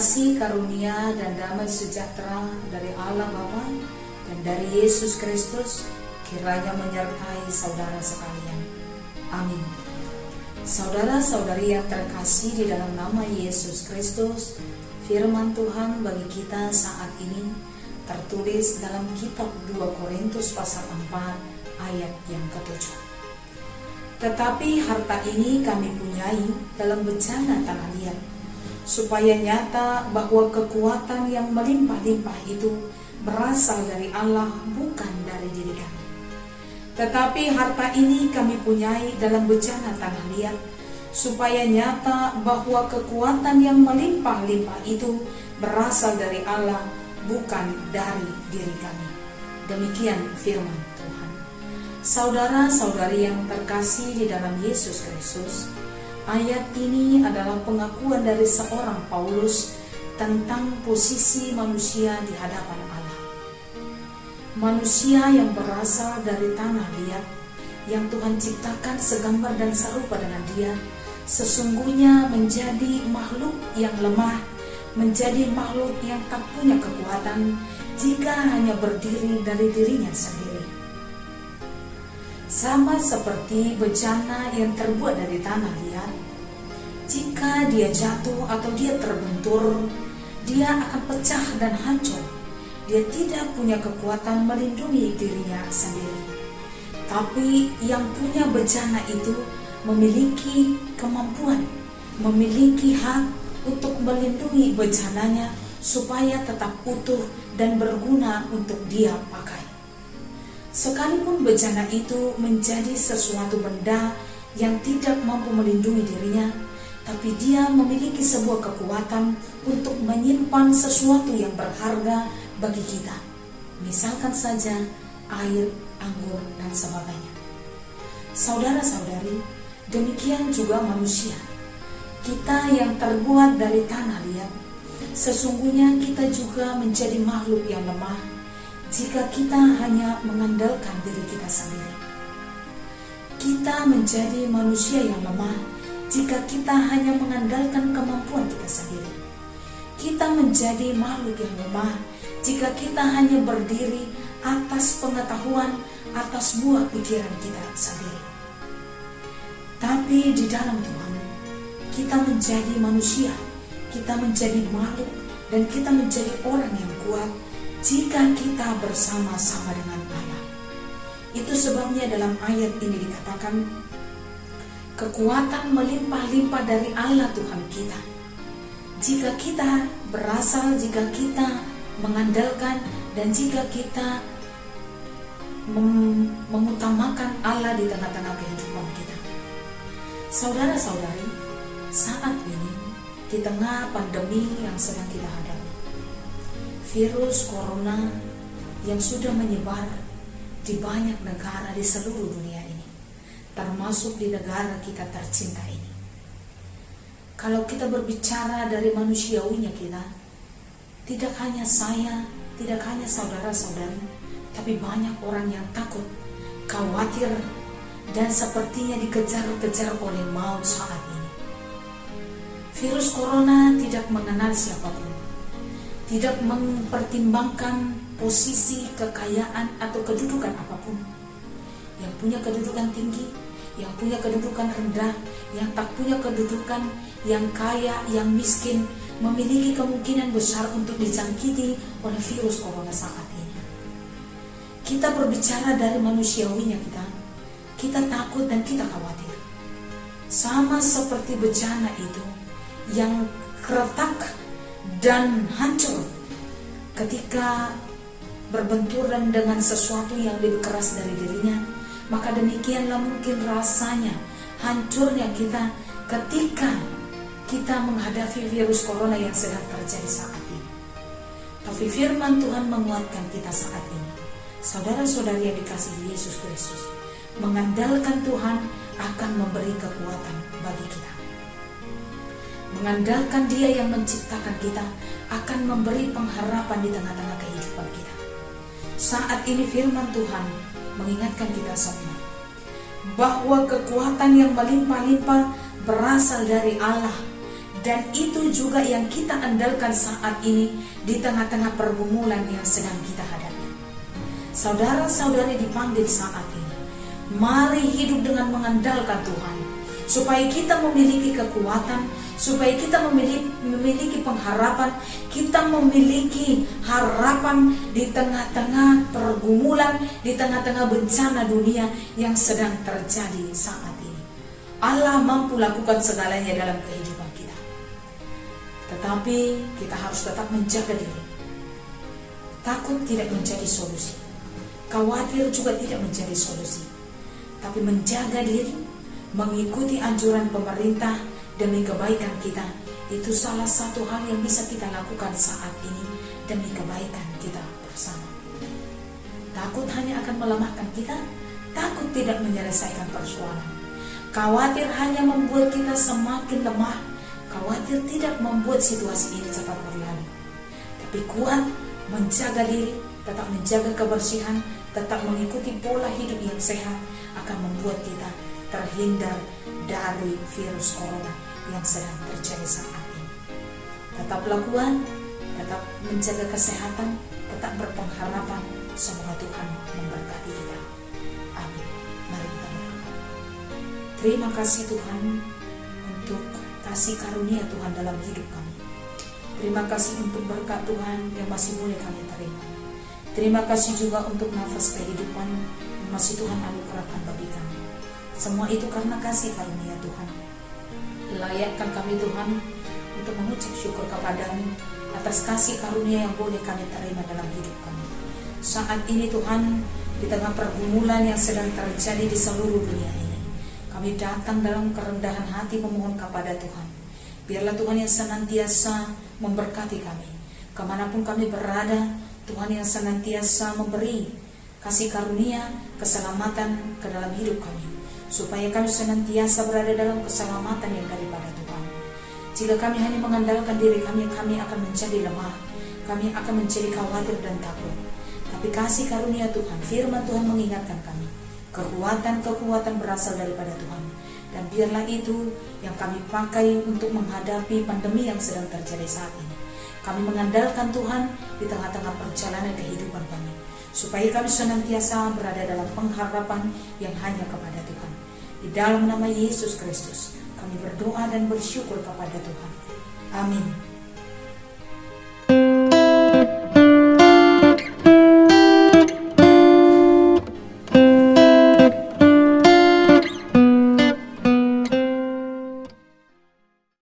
Kasih karunia dan damai sejahtera dari Allah Bapa dan dari Yesus Kristus kiranya menyertai saudara sekalian. Amin. Saudara-saudari yang terkasih di dalam nama Yesus Kristus, firman Tuhan bagi kita saat ini tertulis dalam kitab 2 Korintus pasal 4 ayat yang ke-7. Tetapi harta ini kami punyai dalam bencana tanah liat, supaya nyata bahwa kekuatan yang melimpah-limpah itu berasal dari Allah, bukan dari diri kami. Tetapi harta ini kami punyai dalam bencana tanah liat, supaya nyata bahwa kekuatan yang melimpah-limpah itu berasal dari Allah, bukan dari diri kami. Demikian firman Tuhan. Saudara-saudari yang terkasih di dalam Yesus Kristus, ayat ini adalah pengakuan dari seorang Paulus tentang posisi manusia di hadapan Allah. Manusia yang berasal dari tanah liat, yang Tuhan ciptakan segambar dan serupa dengan Dia, sesungguhnya menjadi makhluk yang lemah, menjadi makhluk yang tak punya kekuatan jika hanya berdiri dari dirinya sendiri. Sama seperti bejana yang terbuat dari tanah liat, jika dia jatuh atau dia terbentur, dia akan pecah dan hancur. Dia tidak punya kekuatan melindungi dirinya sendiri. Tapi yang punya bejana itu memiliki kemampuan, memiliki hak untuk melindungi bejananya supaya tetap utuh dan berguna untuk dia pakai. Sekalipun bejana itu menjadi sesuatu benda yang tidak mampu melindungi dirinya, tapi dia memiliki sebuah kekuatan untuk menyimpan sesuatu yang berharga bagi kita. Misalkan saja air, anggur, dan sebagainya. Saudara-saudari, demikian juga manusia. Kita yang terbuat dari tanah liat, sesungguhnya kita juga menjadi makhluk yang lemah jika kita hanya mengandalkan diri kita sendiri. Kita menjadi manusia yang lemah jika kita hanya mengandalkan kemampuan kita sendiri. Kita menjadi makhluk yang lemah jika kita hanya berdiri atas pengetahuan, atas buah pikiran kita sendiri. Tapi di dalam Tuhan, kita menjadi manusia, kita menjadi makhluk, dan kita menjadi orang yang kuat jika kita bersama-sama dengan Allah. Itu sebabnya dalam ayat ini dikatakan, kekuatan melimpah-limpah dari Allah Tuhan kita. Jika kita berasal, jika kita mengandalkan, dan jika kita mengutamakan Allah di tengah-tengah kehidupan kita. Saudara-saudari, saat ini di tengah pandemi yang sedang kita hadapi, virus corona yang sudah menyebar di banyak negara di seluruh dunia ini, termasuk di negara kita tercinta ini. Kalau kita berbicara dari manusiawinya kita, tidak hanya saya, tidak hanya saudara-saudari, tapi banyak orang yang takut, khawatir, dan sepertinya dikejar-kejar oleh maut saat ini. Virus corona tidak mengenal siapapun, tidak mempertimbangkan posisi, kekayaan, atau kedudukan apapun. Yang punya kedudukan tinggi, yang punya kedudukan rendah, yang tak punya kedudukan, yang kaya, yang miskin, memiliki kemungkinan besar untuk dijangkiti oleh virus corona saat ini. Kita berbicara dari manusiawinya kita takut dan kita khawatir. Sama seperti bejana itu yang retak dan hancur ketika berbenturan dengan sesuatu yang lebih keras dari dirinya, maka demikianlah mungkin rasanya hancurnya kita ketika kita menghadapi virus corona yang sedang terjadi saat ini. Tapi firman Tuhan menguatkan kita saat ini. Saudara-saudari yang dikasihi Yesus Kristus, mengandalkan Tuhan akan memberi kekuatan bagi kita. Mengandalkan Dia yang menciptakan kita akan memberi pengharapan di tengah-tengah kehidupan kita. Saat ini firman Tuhan mengingatkan kita semua bahwa kekuatan yang melimpah-limpah berasal dari Allah, Dan itu juga yang kita andalkan saat ini di tengah-tengah pergumulan yang sedang kita hadapi. Saudara-saudari dipanggil saat ini, mari hidup dengan mengandalkan Tuhan, supaya kita memiliki kekuatan, supaya kita memiliki pengharapan, kita memiliki harapan di tengah-tengah pergumulan, di tengah-tengah bencana dunia yang sedang terjadi saat ini. Allah mampu lakukan segalanya dalam kehidupan kita. Tetapi kita harus tetap menjaga diri. Takut tidak menjadi solusi. Khawatir juga tidak menjadi solusi. Tapi menjaga diri, mengikuti anjuran pemerintah demi kebaikan kita, itu salah satu hal yang bisa kita lakukan saat ini demi kebaikan kita bersama. Takut hanya akan melemahkan kita, takut tidak menyelesaikan persoalan. Khawatir hanya membuat kita semakin lemah, khawatir tidak membuat situasi ini cepat berlalu. Tapi kuat, menjaga diri, tetap menjaga kebersihan, tetap mengikuti pola hidup yang sehat akan membuat kita terhindar dari virus corona yang sedang terjadi saat ini. Tetaplah kuat, tetap menjaga kesehatan, tetap berpengharapan. Semoga Tuhan memberkati kita. Amin. Mari kita berdoa. Terima kasih Tuhan untuk kasih karunia Tuhan dalam hidup kami. Terima kasih untuk berkat Tuhan yang masih boleh kami terima. Terima kasih juga untuk nafas kehidupan yang masih Tuhan anugerahkan bagi kami. Semua itu karena kasih karunia Tuhan. Layakkan kami Tuhan untuk mengucap syukur kepadamu atas kasih karunia yang boleh kami terima dalam hidup kami. Saat ini Tuhan, di tengah pergumulan yang sedang terjadi di seluruh dunia ini, kami datang dalam kerendahan hati memohon kepada Tuhan. Biarlah Tuhan yang senantiasa memberkati kami. Kemanapun kami berada, Tuhan yang senantiasa memberi kasih karunia, keselamatan ke dalam hidup kami, supaya kami senantiasa berada dalam keselamatan yang daripada Tuhan. Jika kami hanya mengandalkan diri kami, kami akan menjadi lemah, kami akan menjadi khawatir dan takut. Tapi kasih karunia Tuhan, firman Tuhan mengingatkan kami, kekuatan-kekuatan berasal daripada Tuhan. Dan biarlah itu yang kami pakai untuk menghadapi pandemi yang sedang terjadi saat ini. Kami mengandalkan Tuhan di tengah-tengah perjalanan kehidupan kami, supaya kami senantiasa berada dalam pengharapan yang hanya kepada Tuhan. Di dalam nama Yesus Kristus, kami berdoa dan bersyukur kepada Tuhan. Amin.